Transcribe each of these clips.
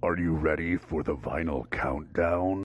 Are you ready for the vinyl countdown?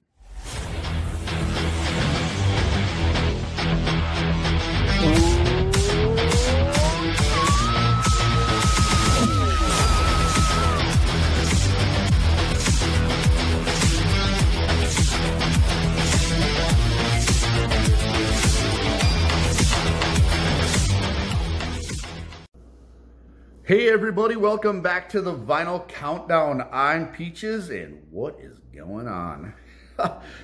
Hey everybody, welcome back to the Vinyl Countdown. I'm Peaches, and what is going on?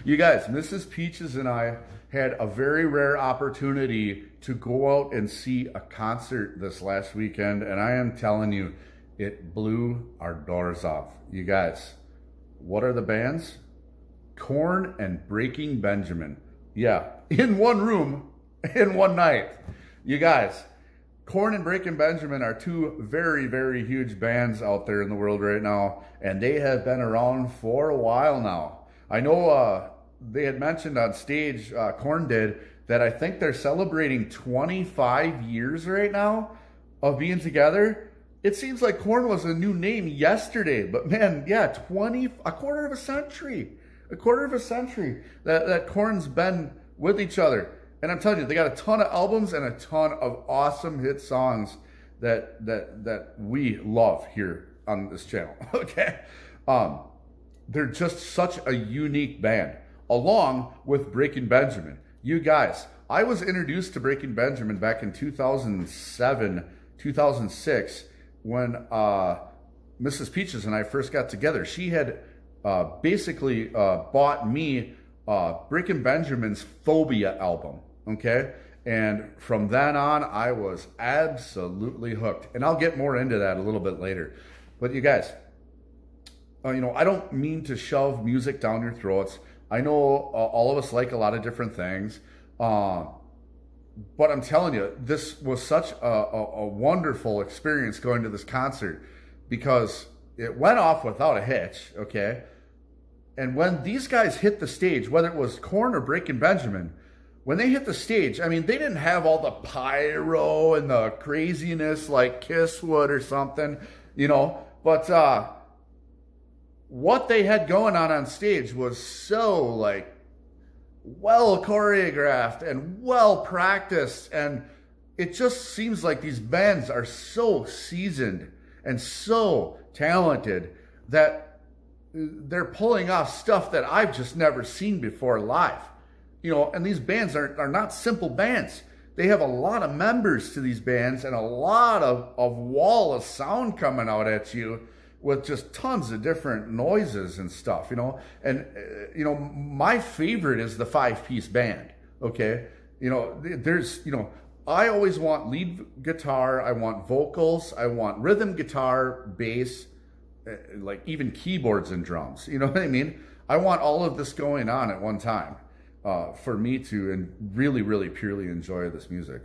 You guys, Mrs. Peaches and I had a very rare opportunity to go out and see a concert this last weekend, and I am telling you, it blew our doors off. You guys, what are the bands? Korn and Breaking Benjamin. Yeah, in one room, in one night. You guys, Korn and Breaking Benjamin are two very, very huge bands out there in the world right now, and they have been around for a while now. I know they had mentioned on stage, Korn did, that I think they're celebrating 25 years right now of being together. It seems like Korn was a new name yesterday, but man, yeah, a quarter of a century that Korn's been with each other. And I'm telling you, they got a ton of albums and a ton of awesome hit songs that we love here on this channel, okay? They're just such a unique band, along with Breaking Benjamin. You guys, I was introduced to Breaking Benjamin back in 2007, 2006, when Mrs. Peaches and I first got together. She had basically bought me Breaking Benjamin's Phobia album. Okay, and from then on, I was absolutely hooked. And I'll get more into that a little bit later. But you guys, you know, I don't mean to shove music down your throats. I know all of us like a lot of different things. But I'm telling you, this was such a wonderful experience going to this concert, because it went off without a hitch, okay? And when these guys hit the stage, whether it was Korn or Breaking Benjamin, when they hit the stage, I mean, they didn't have all the pyro and the craziness like Kiss would or something, you know. But what they had going on stage was so, like, well choreographed and well practiced. And it just seems like these bands are so seasoned and so talented that they're pulling off stuff that I've just never seen before live. You know, and these bands are not simple bands. They have a lot of members to these bands and a lot of wall of sound coming out at you with just tons of different noises and stuff, you know. And, you know, my favorite is the 5-piece band, okay? You know, there's, you know, I always want lead guitar, I want vocals, I want rhythm guitar, bass, like even keyboards and drums, you know what I mean? I want all of this going on at one time. For me to and really purely enjoy this music.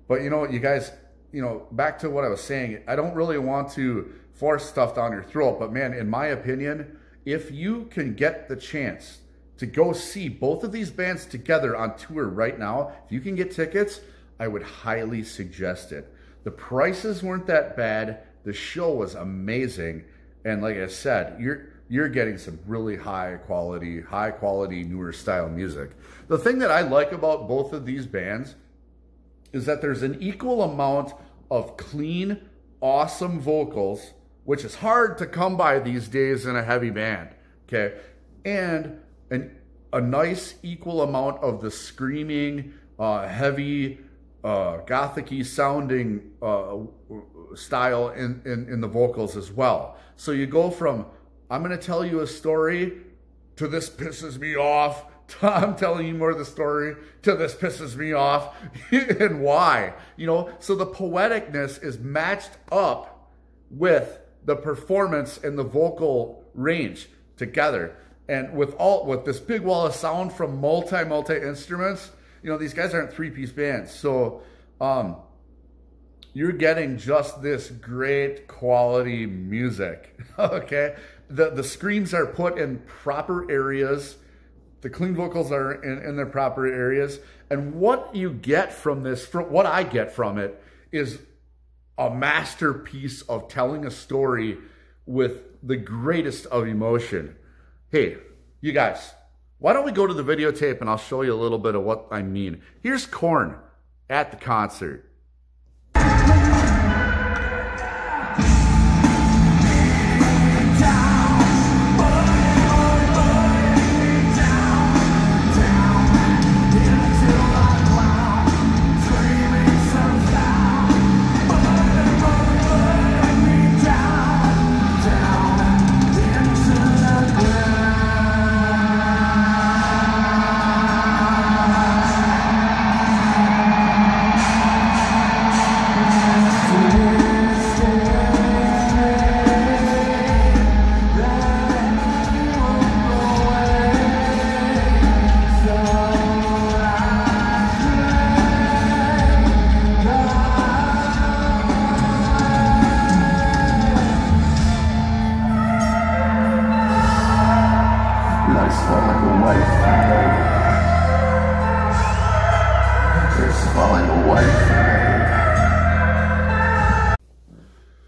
But you know what, you guys, you know, back to what I was saying, I don't really want to force stuff down your throat, but man, in my opinion, if you can get the chance to go see both of these bands together on tour right now, if you can get tickets, I would highly suggest it. The prices weren't that bad, the show was amazing, and like I said, you're getting some really high quality, newer style music. The thing that I like about both of these bands is that there's an equal amount of clean, awesome vocals, which is hard to come by these days in a heavy band, okay? And a nice equal amount of the screaming, heavy, gothic-y sounding style in the vocals as well. So you go from, I'm going to tell you a story, to this pisses me off, to I'm telling you more of the story, to this pisses me off, and why? You know, so the poeticness is matched up with the performance and the vocal range together. And with this big wall of sound from multi instruments, you know, these guys aren't 3-piece bands. So you're getting just this great quality music, okay? The screams are put in proper areas. The clean vocals are in their proper areas. And what you get from this, what I get from it, is a masterpiece of telling a story with the greatest of emotion. Hey, you guys, why don't we go to the videotape and I'll show you a little bit of what I mean. Here's Korn at the concert.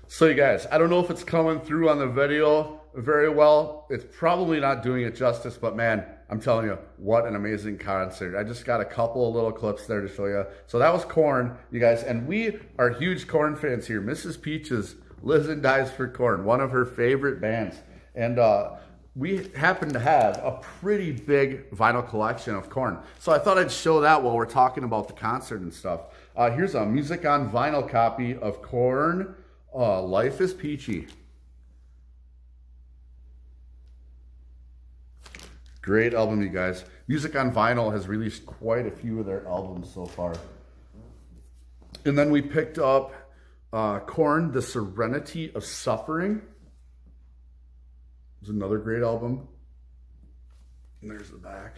So you guys, I don't know if it's coming through on the video very well. It's probably not doing it justice, but man, I'm telling you, what an amazing concert. I just got a couple of little clips there to show you. So that was Korn, you guys, and we are huge Korn fans here. Mrs. Peaches lives and dies for Korn, one of her favorite bands. And we happen to have a pretty big vinyl collection of Korn. So I thought I'd show that while we're talking about the concert and stuff. Here's a music on vinyl copy of Korn, Life is Peachy. Great album, you guys. Music on Vinyl has released quite a few of their albums so far. And then we picked up Korn, The Serenity of Suffering. It's another great album. And there's the back.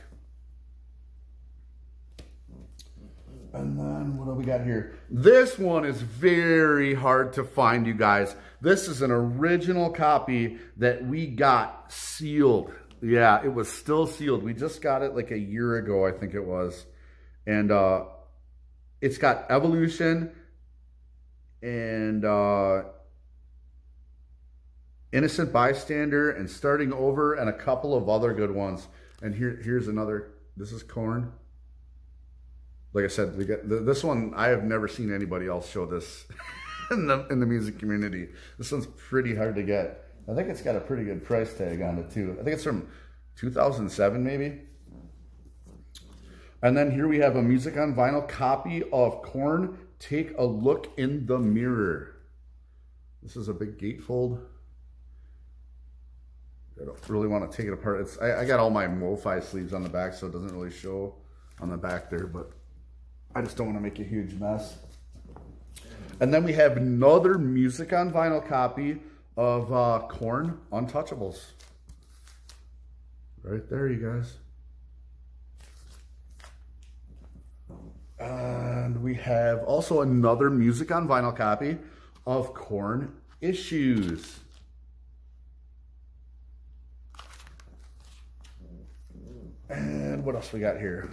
And then what do we got here? This one is very hard to find, you guys. This is an original copy that we got sealed. Yeah, it was still sealed. We just got it like a year ago, I think it was. And it's got Evolution and Innocent Bystander and Starting Over and a couple of other good ones. And here's another. This is Korn. Like I said, we got this one. I have never seen anybody else show this in the music community. This one's pretty hard to get. I think it's got a pretty good price tag on it too. I think it's from 2007 maybe. And then here we have a music on vinyl copy of Korn, Take a Look in the Mirror. This is a big gatefold. I don't really want to take it apart. I got all my MoFi sleeves on the back, so it doesn't really show on the back there, but I just don't want to make a huge mess. And then we have another music on vinyl copy of Korn, Untouchables. Right there, you guys. And we have also another music on vinyl copy of Korn, Issues. And what else we got here?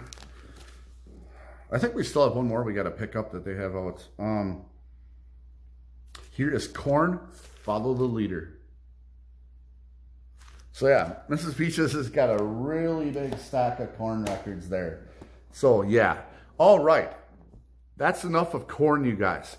I think we still have one more we got to pick up that they have out. Here is Korn, Follow the Leader. So yeah, Mrs. Peaches has got a really big stack of Korn records there. So yeah, all right. That's enough of Korn, you guys.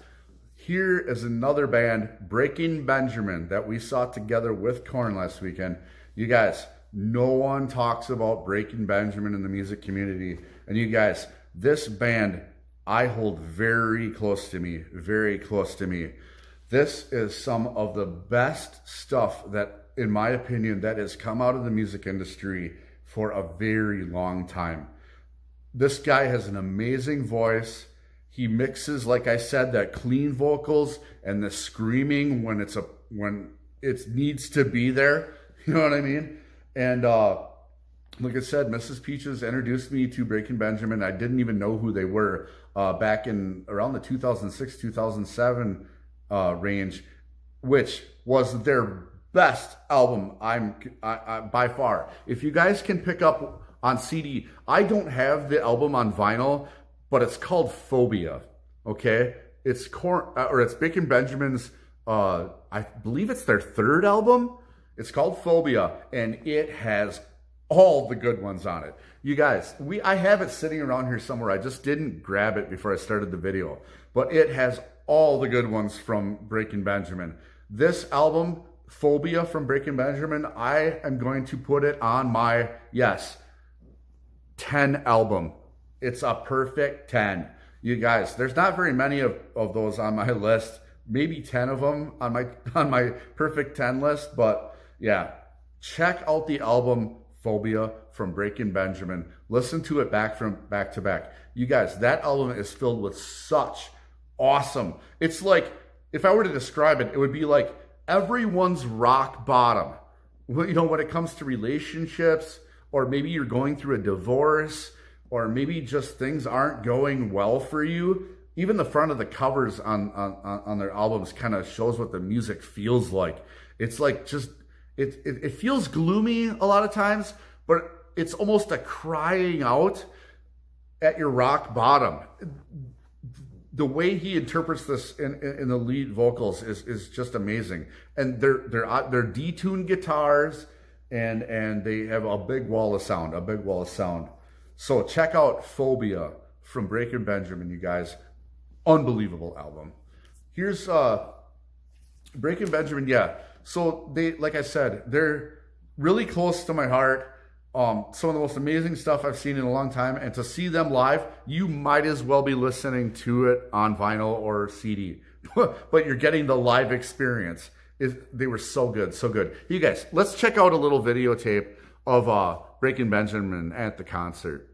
Here is another band, Breaking Benjamin, that we saw together with Korn last weekend. You guys, no one talks about Breaking Benjamin in the music community. And you guys, this band I hold very close to me, very close to me. This is some of the best stuff that, in my opinion, that has come out of the music industry for a very long time. This guy has an amazing voice. He mixes, like I said, that clean vocals and the screaming when it needs to be there. You know what I mean? And like I said, Mrs. Peaches introduced me to Breaking Benjamin. I didn't even know who they were back in around the 2006, 2007 range, which was their best album by far. If you guys can pick up on CD, I don't have the album on vinyl, but it's called Phobia. Okay, it's Korn, or it's Breaking Benjamin's I believe it's their third album. It's called Phobia, and it has all the good ones on it. You guys, I have it sitting around here somewhere. I just didn't grab it before I started the video, but it has all the good ones from Breaking Benjamin. This album, Phobia from Breaking Benjamin, I am going to put it on my, yes, 10 album. It's a perfect 10. You guys, there's not very many of those on my list. Maybe 10 of them on my perfect 10 list, but yeah, check out the album Phobia from Breaking Benjamin. Listen to it back to back. You guys, that album is filled with such awesome. It's like, if I were to describe it, it would be like everyone's rock bottom. You know, when it comes to relationships, or maybe you're going through a divorce, or maybe just things aren't going well for you. Even the front of the covers on their albums kind of shows what the music feels like. It's like just, it feels gloomy a lot of times, but it's almost a crying out at your rock bottom. The way he interprets this in the lead vocals is just amazing. And they're detuned guitars, and they have a big wall of sound, So check out Phobia from Breaking Benjamin, you guys. Unbelievable album. Here's Breaking Benjamin, yeah. So they, like I said, they're really close to my heart. Some of the most amazing stuff I've seen in a long time, and to see them live, you might as well be listening to it on vinyl or CD, but you're getting the live experience. They were so good, so good. You guys, let's check out a little videotape of Breaking Benjamin at the concert.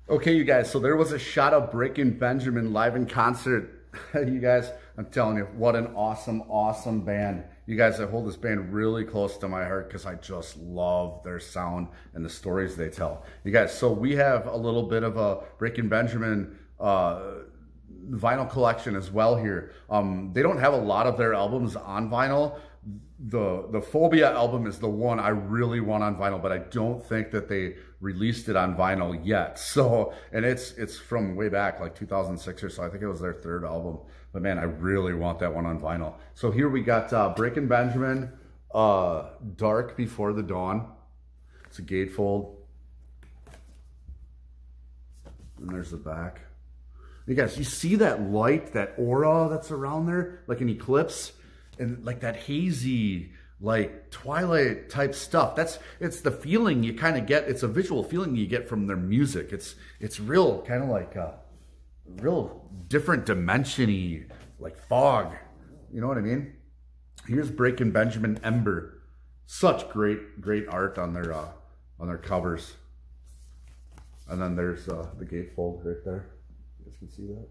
Okay, you guys, so there was a shot of Breaking Benjamin live in concert. You guys, I'm telling you, what an awesome, awesome band. You guys, I hold this band really close to my heart because I just love their sound and the stories they tell. You guys, so we have a little bit of a Breaking Benjamin vinyl collection as well here. They don't have a lot of their albums on vinyl. The Phobia album is the one I really want on vinyl, but I don't think that they released it on vinyl yet. So, and it's from way back, like 2006 or so. I think it was their third album. But man, I really want that one on vinyl. So here we got Breaking Benjamin, Dark Before the Dawn. It's a gatefold. And there's the back. You guys, you see that light, that aura that's around there, like an eclipse? And like that hazy, like twilight type stuff. It's the feeling you kind of get. It's a visual feeling you get from their music. It's real, kind of like a real different dimension-y, like fog. You know what I mean? Here's Breaking Benjamin Ember. Such great art on their covers. And then there's the gatefold right there. You guys can see that.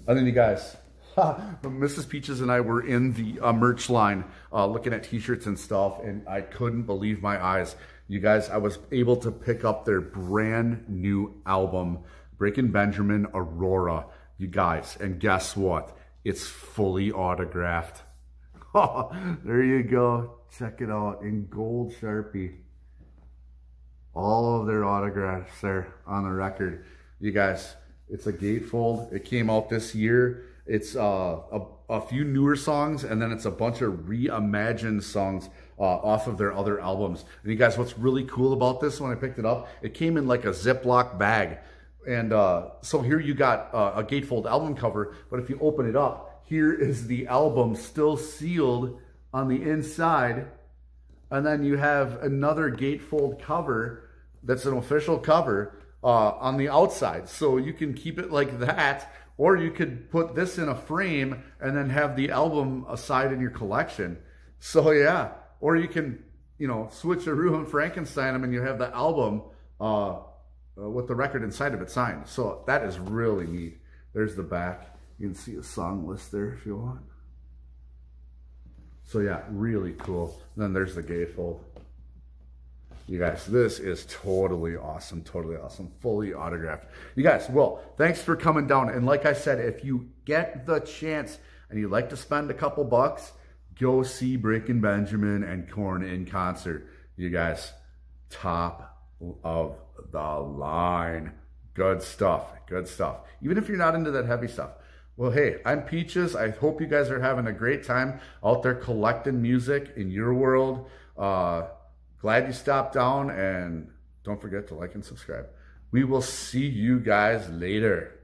And then you guys, Mrs. Peaches and I were in the merch line looking at t-shirts and stuff, and I couldn't believe my eyes. You guys, I was able to pick up their brand new album, Breaking Benjamin Aurora, you guys. And guess what? It's fully autographed. Oh, there you go. Check it out in gold Sharpie. All of their autographs there on the record. You guys, it's a gatefold. It came out this year. It's a few newer songs, and then it's a bunch of reimagined songs off of their other albums. And you guys, what's really cool about this, when I picked it up, it came in like a Ziploc bag. And so here you got a gatefold album cover, but if you open it up, here is the album still sealed on the inside. And then you have another gatefold cover that's an official cover on the outside. So you can keep it like that, or you could put this in a frame and then have the album aside in your collection. So yeah, or you can, you know, switcheroo and Frankenstein them and you have the album with the record inside of it signed. So that is really neat. There's the back. You can see a song list there if you want. So yeah, really cool. And then there's the gatefold. You guys, this is totally awesome, fully autographed. You guys, well, thanks for coming down. And like I said, if you get the chance and you'd like to spend a couple bucks, go see Breaking Benjamin and Korn in concert. You guys, top of the line. Good stuff, good stuff. Even if you're not into that heavy stuff. Well, hey, I'm Peaches. I hope you guys are having a great time out there collecting music in your world. Glad you stopped down, and don't forget to like and subscribe. We will see you guys later.